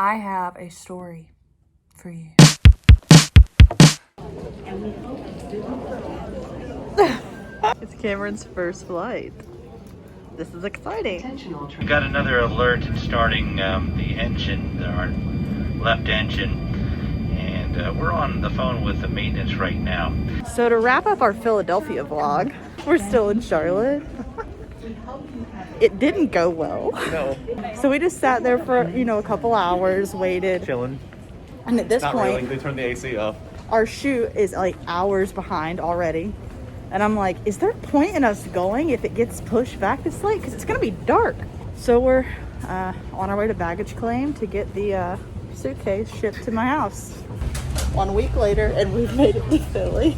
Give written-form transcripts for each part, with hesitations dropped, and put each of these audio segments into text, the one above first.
I have a story for you. It's Cameron's first flight. This is exciting. We got another alert starting the engine, our left engine, and we're on the phone with the maintenance right now. So to wrap up our Philadelphia vlog, we're still in Charlotte. It didn't go well. No. So we just sat there for, a couple hours, waited. Chilling. And at this Not point, really. They turned the AC off. our shoot is like hours behind already. And I'm like, is there a point in us going if it gets pushed back this late? Because it's going to be dark. So we're on our way to baggage claim to get the suitcase shipped to my house. 1 week later, and we've made it to Philly.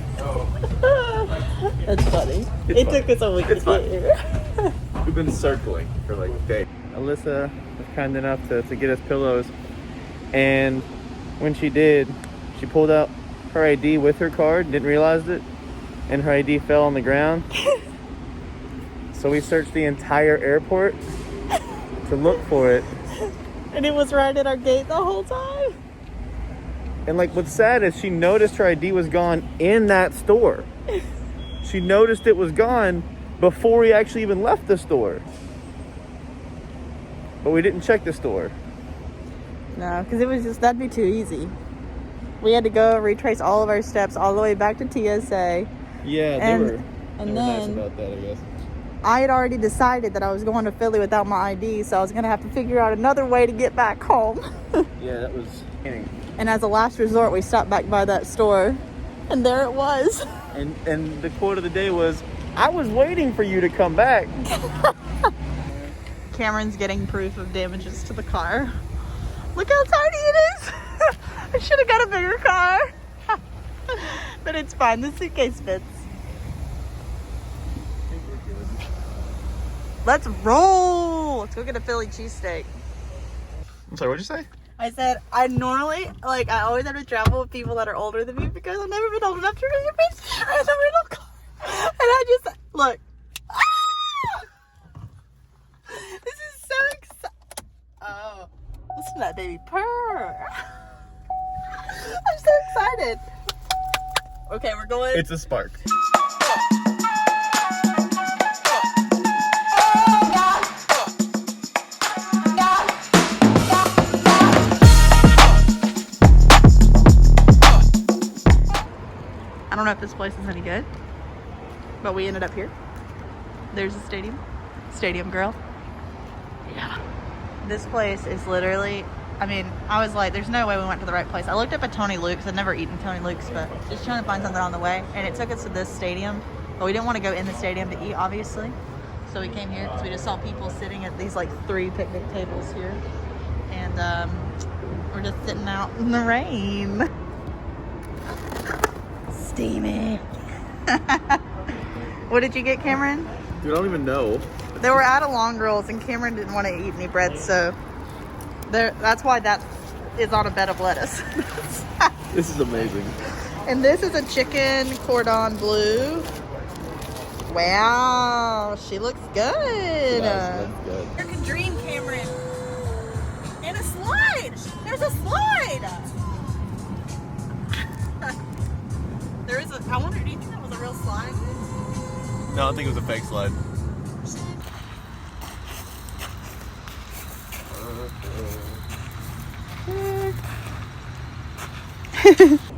That's funny. It took us a week to get here. We've been circling for like days. Alyssa was kind enough to get us pillows. And when she did, she pulled out her ID with her card, didn't realize it. And her ID fell on the ground. So we searched the entire airport to look for it. And it was right at our gate the whole time. And like what's sad is she noticed her ID was gone in that store. She noticed it was gone before we actually even left the store. But we didn't check the store. No, because it was just, that'd be too easy. We had to go retrace all of our steps all the way back to TSA. Yeah, And they were nice about that, I guess. I had already decided that I was going to Philly without my ID, so I was going to have to figure out another way to get back home. Yeah, that was... And as a last resort, we stopped back by that store, and there it was. And the quote of the day was, I was waiting for you to come back. Cameron's getting proof of damages to the car. Look how tiny it is. I should have got a bigger car. But it's fine, the suitcase fits. Let's roll. Let's go get a Philly cheesesteak. I'm sorry, what'd you say? I said, I always have to travel with people that are older than me because I've never been old enough to really be in the rental car. And I just, look. This is so exciting. Oh, listen to that baby purr. I'm so excited. Okay, we're going. It's a Spark. I don't know if this place is any good, but we ended up here. There's a stadium. Stadium girl. Yeah. This place is literally, I was like, there's no way we went to the right place. I looked up at Tony Luke's. I'd never eaten Tony Luke's, but just trying to find something on the way. And it took us to this stadium, but we didn't want to go in the stadium to eat, obviously. So we came here because we just saw people sitting at these 3 picnic tables here. And we're just sitting out in the rain. Steamy. What did you get, Cameron? Dude, I don't even know. They were out of long rolls, and Cameron didn't want to eat any bread, so that's why that is on a bed of lettuce. This is amazing. And this is a chicken cordon bleu. Wow, she looks good. That's good. American Dream, Cameron. And a slide. There's a slide. There is I wonder, do you think that was a real slide? No, I think it was a fake slide.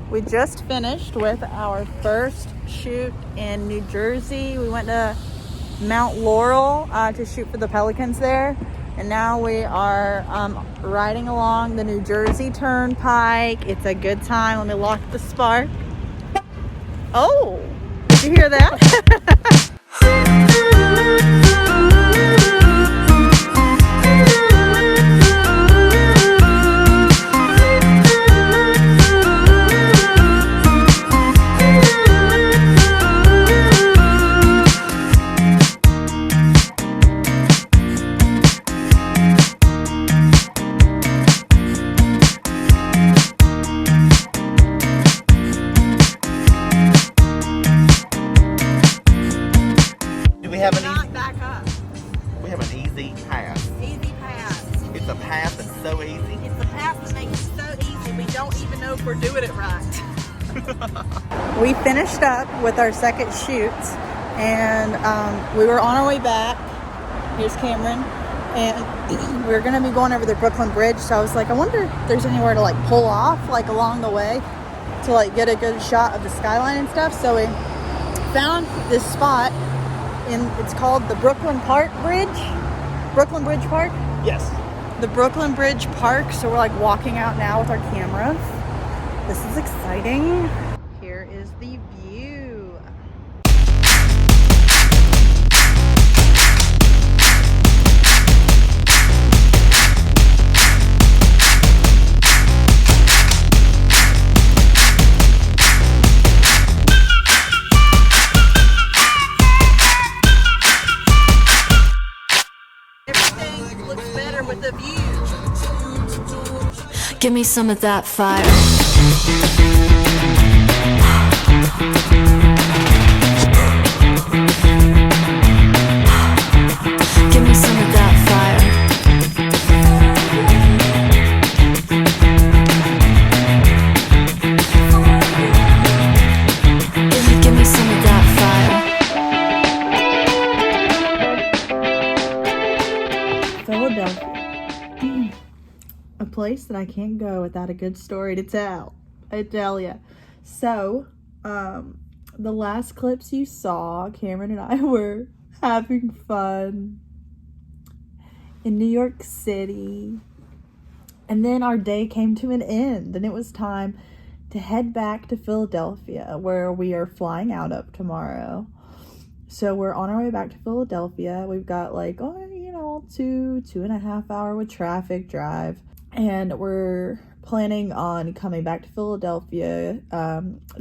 We just finished with our first shoot in New Jersey. We went to Mount Laurel to shoot for the Pelicans there. And now we are riding along the New Jersey Turnpike. It's a good time. Let me lock the Spark. Oh, did you hear that? past that make it so easy we don't even know if we're doing it right. We finished up with our second shoot, and we were on our way back. Here's Cameron, and we were gonna be going over the Brooklyn Bridge, so I was like, I wonder if there's anywhere to like pull off like along the way to like get a good shot of the skyline and stuff. So we found this spot, and it's called the Brooklyn Bridge Park. Yes. The Brooklyn Bridge Park. So we're like walking out now with our cameras. This is exciting. Here is the view. Everything looks better with the view. Give me some of that fire. Give me some of that fire. Give me some of that fire. Philadelphia. A place that I can't go without a good story to tell. I tell ya. So, the last clips you saw, Cameron and I were having fun in New York City. And then our day came to an end, and it was time to head back to Philadelphia, where we are flying out of tomorrow. So we're on our way back to Philadelphia. We've got like, 2.5 hour with traffic drive. And we're planning on coming back to Philadelphia,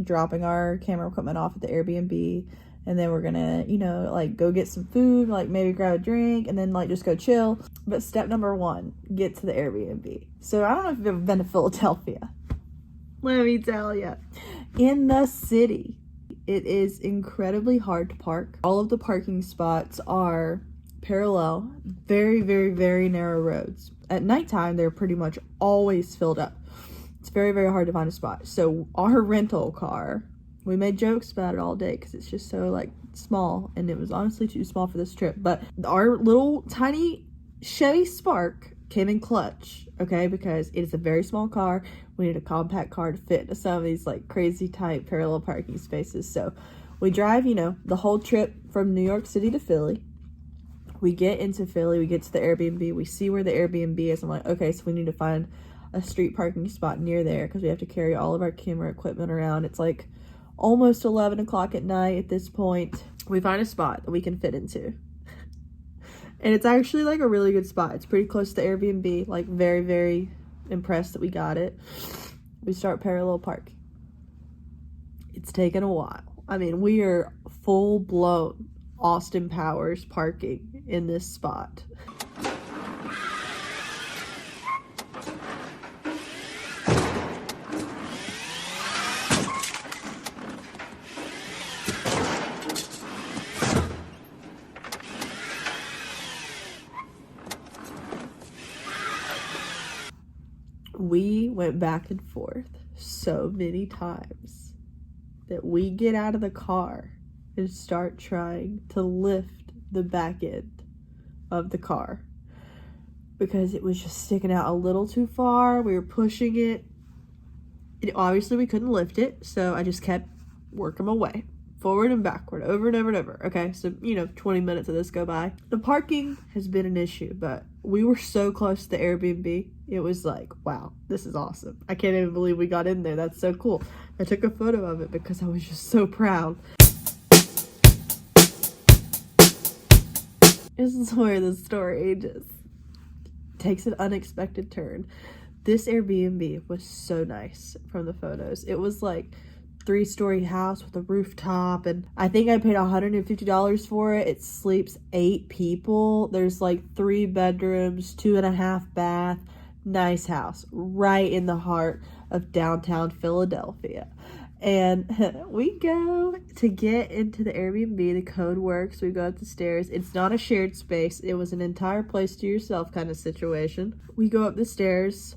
dropping our camera equipment off at the Airbnb. And then we're gonna, like go get some food, like maybe grab a drink, and then like just go chill. But step number 1, get to the Airbnb. So I don't know if you've ever been to Philadelphia. Let me tell you. In the city, it is incredibly hard to park. All of the parking spots are parallel, very, very, very narrow roads. At nighttime, they're pretty much always filled up. It's very, very hard to find a spot. So our rental car, we made jokes about it all day because it's just so like small, and it was honestly too small for this trip. But our little tiny Chevy Spark came in clutch, okay, because it is a very small car. We need a compact car to fit into some of these like crazy tight parallel parking spaces. So we drive, the whole trip from New York City to Philly. We get into Philly, we get to the Airbnb, we see where the Airbnb is. I'm like, okay, so we need to find a street parking spot near there because we have to carry all of our camera equipment around. It's like almost 11 o'clock at night at this point. We find a spot that we can fit into. And it's actually like a really good spot. It's pretty close to the Airbnb, like very, very impressed that we got it. We start parallel parking. It's taken a while. I mean, we are full blown Austin Powers parking in this spot. We went back and forth so many times that we get out of the car and start trying to lift the back end of the car because it was just sticking out a little too far. We were pushing it. Obviously we couldn't lift it, so I just kept working my way forward and backward, over and over and over. Okay, so 20 minutes of this go by. The parking has been an issue, but we were so close to the Airbnb. It was like, wow, this is awesome. I can't even believe we got in there. That's so cool. I took a photo of it because I was just so proud. This is where the story just takes an unexpected turn. This Airbnb was so nice from the photos. It was like 3-story house with a rooftop, and I think I paid $150 for it. It sleeps 8 people. There's like 3 bedrooms, 2.5 bath, nice house right in the heart of downtown Philadelphia. And we go to get into the Airbnb. The code works. We go up the stairs. It's not a shared space. It was an entire place to yourself kind of situation. We go up the stairs.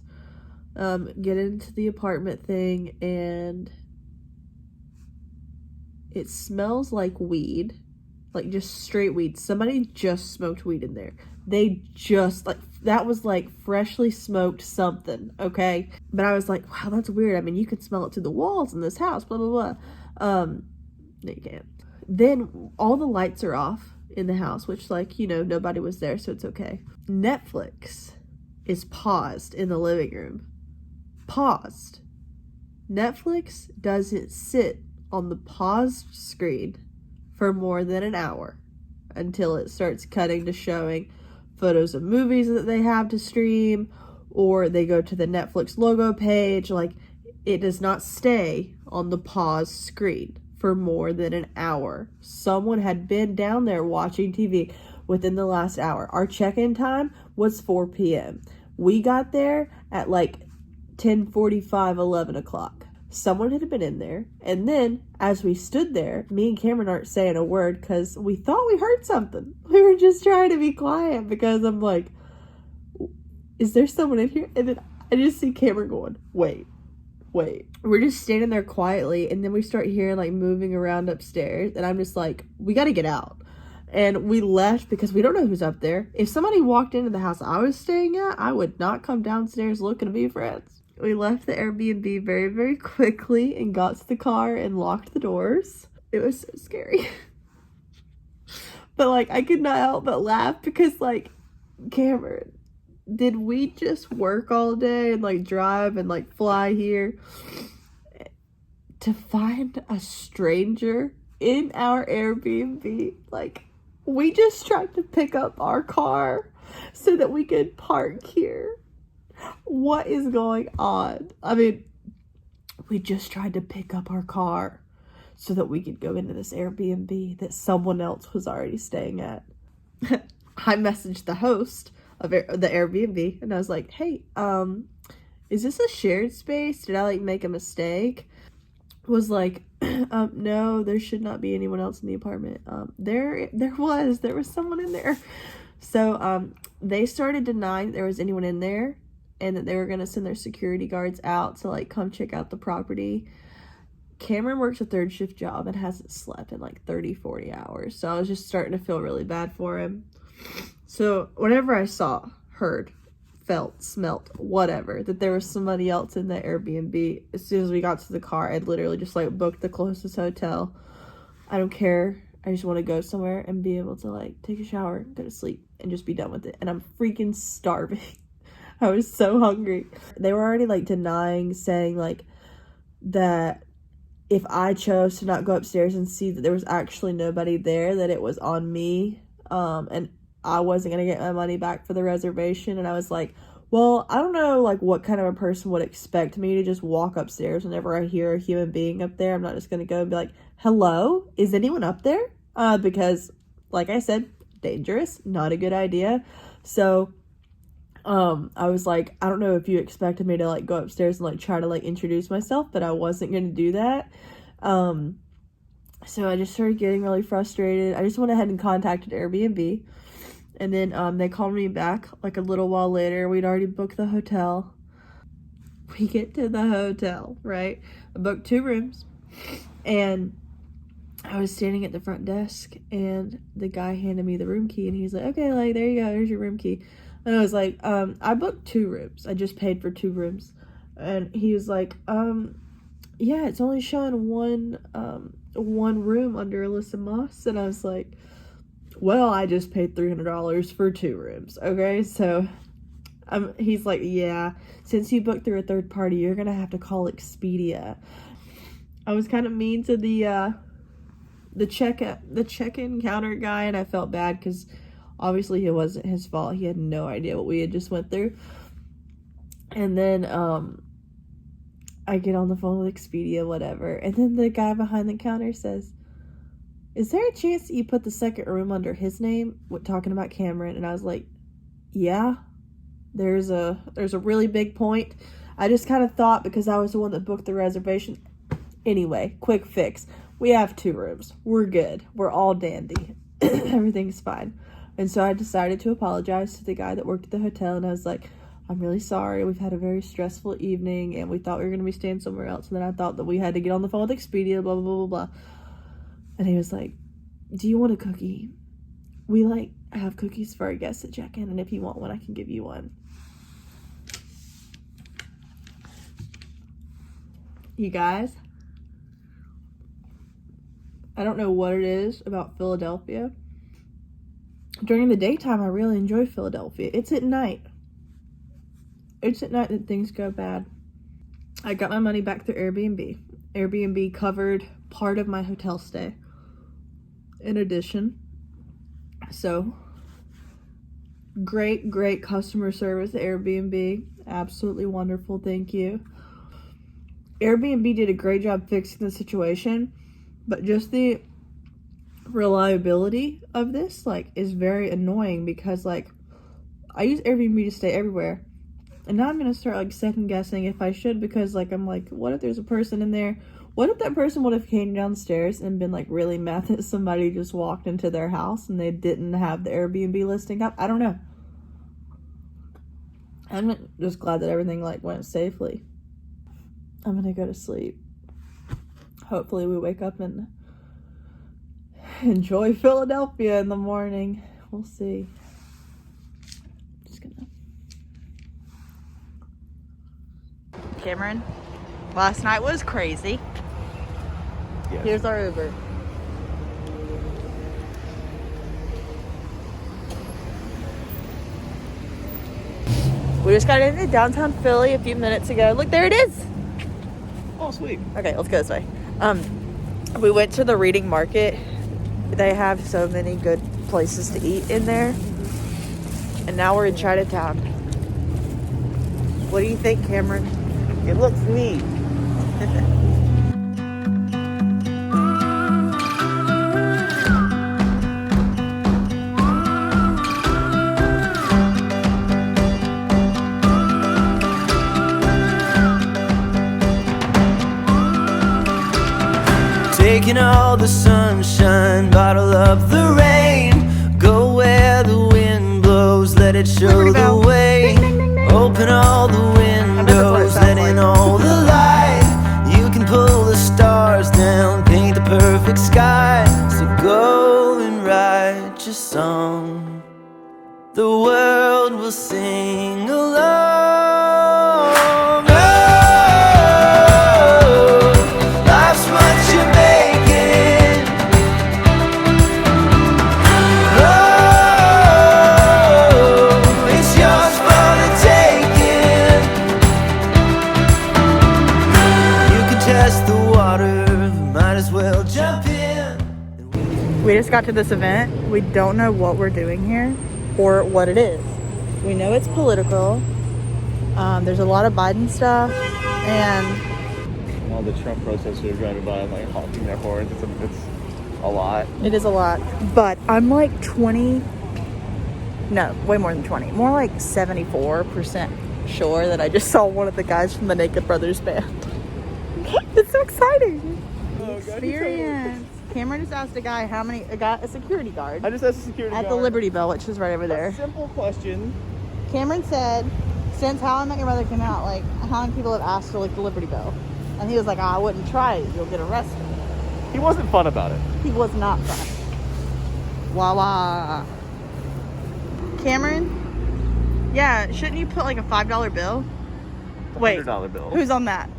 Get into the apartment thing, and it smells like weed, like just straight weed. Somebody just smoked weed in there. They just, like, that was like freshly smoked something, okay? But I was like, wow, that's weird. I mean, you can smell it through the walls in this house, blah, blah, blah. No, you can't. Then all the lights are off in the house, which, like, you know, nobody was there, so it's okay. Netflix is paused in the living room. Paused. Netflix doesn't sit on the paused screen for more than an hour until it starts cutting to showing photos of movies that they have to stream, or they go to the Netflix logo page. Like, it does not stay on the pause screen for more than an hour. Someone had been down there watching TV within the last hour. Our check-in time was 4 p.m. We got there at like 10:45, 11 o'clock. Someone had been in there, and then as we stood there, me and Cameron aren't saying a word because we thought we heard something. We were just trying to be quiet because I'm like, is there someone in here? And then I just see Cameron going, wait. We're just standing there quietly, and then we start hearing like moving around upstairs, and I'm just like, we got to get out. And we left because we don't know who's up there. If somebody walked into the house I was staying at, I would not come downstairs looking to be friends. We left the Airbnb very, very quickly and got to the car and locked the doors. It was so scary. But, like, I could not help but laugh because, like, Cameron, did we just work all day and, like, drive and, like, fly here to find a stranger in our Airbnb? Like, we just tried to pick up our car so that we could park here. What is going on? I mean, we just tried to pick up our car so that we could go into this Airbnb that someone else was already staying at. I messaged the host of the Airbnb, and I was like, hey, is this a shared space? Did I, like, make a mistake? Was like, no, there should not be anyone else in the apartment. There was someone in there. So, they started denying there was anyone in there, and that they were going to send their security guards out to, like, come check out the property. Cameron works a third shift job and hasn't slept in, like, 30, 40 hours. So I was just starting to feel really bad for him. So whenever I saw, heard, felt, smelt, whatever, that there was somebody else in the Airbnb, as soon as we got to the car, I'd literally just, like, booked the closest hotel. I don't care. I just want to go somewhere and be able to, like, take a shower, go to sleep, and just be done with it. And I'm freaking starving. I was so hungry. They were already, like, denying, saying, like, that if I chose to not go upstairs and see that there was actually nobody there, that it was on me, and I wasn't gonna get my money back for the reservation. And I was like, well, I don't know, like, what kind of a person would expect me to just walk upstairs whenever I hear a human being up there. I'm not just gonna go and be like, hello, is anyone up there? Because, like I said, dangerous, not a good idea. So I was like, I don't know if you expected me to, like, go upstairs and, like, try to, like, introduce myself, but I wasn't going to do that. So I just started getting really frustrated. I just went ahead and contacted Airbnb, and then they called me back, like, a little while later. We'd already booked the hotel. We get to the hotel, right? I booked 2 rooms, and I was standing at the front desk, and the guy handed me the room key, and he's like, okay, like, there you go, there's your room key. And I was like, I booked 2 rooms. I just paid for 2 rooms. And he was like, yeah, it's only showing one room under Alyssa Moss. And I was like, well, I just paid $300 for 2 rooms. Okay, so he's like, yeah, since you booked through a third party, you're going to have to call Expedia. I was kind of mean to the check-in counter guy, and I felt bad because obviously it wasn't his fault. He had no idea what we had just went through. And then I get on the phone with Expedia, whatever, and then the guy behind the counter says, is there a chance that you put the second room under his name? Talking about Cameron. And I was like, yeah, there's a really big point. I just kind of thought because I was the one that booked the reservation. Anyway, quick fix. We have 2 rooms. We're good. We're all dandy. Everything's fine. And so I decided to apologize to the guy that worked at the hotel, and I was like, I'm really sorry. We've had a very stressful evening and we thought we were going to be staying somewhere else. And then I thought that we had to get on the phone with Expedia, blah, blah, blah, blah, blah. And he was like, do you want a cookie? We like have cookies for our guests to check in. And if you want one, I can give you one. You guys, I don't know what it is about Philadelphia. During the daytime, I really enjoy Philadelphia. It's at night. It's at night that things go bad. I got my money back through Airbnb. Airbnb covered part of my hotel stay. In addition, so great customer service at Airbnb. Absolutely wonderful. Thank you. Airbnb did a great job fixing the situation, but just the reliability of this like is very annoying because like I use Airbnb to stay everywhere. And now I'm going to start, like, second-guessing if I should because, like, I'm like, what if there's a person in there? What if that person would have came downstairs and been, like, really mad that somebody just walked into their house and they didn't have the Airbnb listing up? I don't know. I'm just glad that everything, like, went safely. I'm going to go to sleep. Hopefully we wake up and enjoy Philadelphia in the morning. We'll see. Just gonna... Cameron, last night was crazy. Yes. Here's our Uber. We just got into downtown Philly a few minutes ago. Look, there it is. Oh, sweet. Okay, let's go this way. We went to the Reading Market. They have so many good places to eat in there. And now we're in Chinatown. What do you think, Cameron? It looks neat. Taking all the sunshine, bottle up the rain. Go where the wind blows, let it show the way. Open all the windows, let in all the light. You can pull the stars down, paint the perfect sky. So go and write your song. The world will sing along. We just got to this event. We don't know what we're doing here or what it is. We know it's political. There's a lot of Biden stuff and All the Trump protesters are driving by like honking their horns. It's a lot. it is a lot. But I'm like way more than 20. More like 74% sure that I just saw one of the guys from the Naked Brothers band. It's so exciting. Experience. Cameron just asked a security guard I just asked a security at guard the Liberty Bell, which is right over there. a simple question. Cameron said, since How I Met Your Mother came out, like, how many people have asked for, like, the Liberty Bell? And he was like, I wouldn't try it. You'll get arrested. He wasn't fun about it. He was not fun. Wah. Cameron? Yeah, shouldn't you put, like, a $5 bill? Wait, $100 bill. who's on that?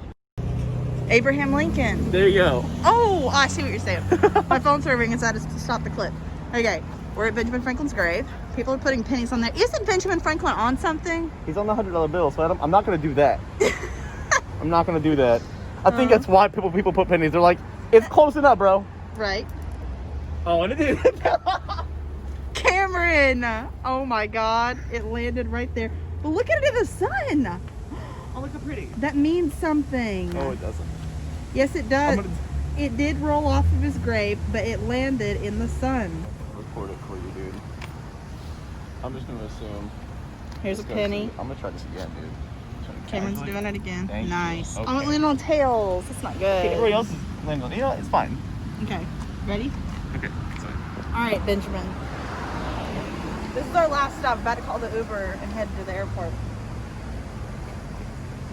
Abraham Lincoln. There you go. Oh, I see what you're saying. My phone's ringing and so I just stopped the clip. Okay, we're at Benjamin Franklin's grave. People are putting pennies on there. Isn't Benjamin Franklin on something? He's on the $100 bill, so I'm not going to do that. I'm not going to do that. I think that's why people put pennies. They're like, it's close enough, bro. Right. Oh, and it is. Cameron! Oh my God, it landed right there. But look at it in the sun. Oh, look how pretty. That means something. Oh, it doesn't. Yes, it does. It did roll off of his grave, but it landed in the sun. Record it for you, dude. I'm just going to assume. Here's a penny. I'm going to try this again, dude. Cameron's doing it again. Thank you. Nice. Okay. Oh, it landed on tails. That's not good. Everybody else is landing on. You know, it's fine. Okay. Ready? Okay. Sorry. All right, Benjamin. This is our last stop. I'm about to call the Uber and head to the airport.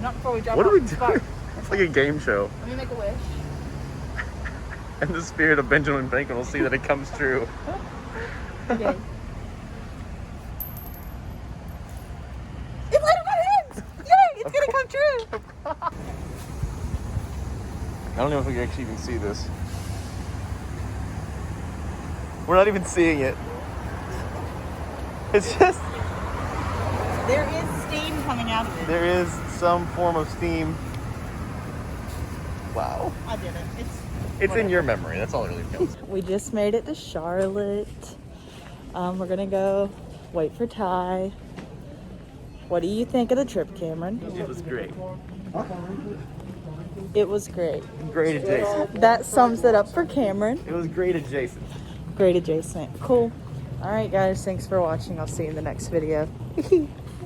Not before we drop What off are we the doing? spark. It's like a game show. Let me make a wish. And the spirit of Benjamin Franklin will see that it comes true. Okay. It lighted my hands! Yay! It's gonna come true! I don't know if we can actually even see this. We're not even seeing it. It's just, There is steam coming out of it. there is some form of steam. Wow. I did it. It's in your memory. That's all that really counts. We just made it to Charlotte. We're gonna go wait for Ty. What do you think of the trip, Cameron? It was great. It was great. Great adjacent. That sums it up for Cameron. It was great adjacent. Great adjacent. Cool. All right, guys. Thanks for watching. I'll see you in the next video.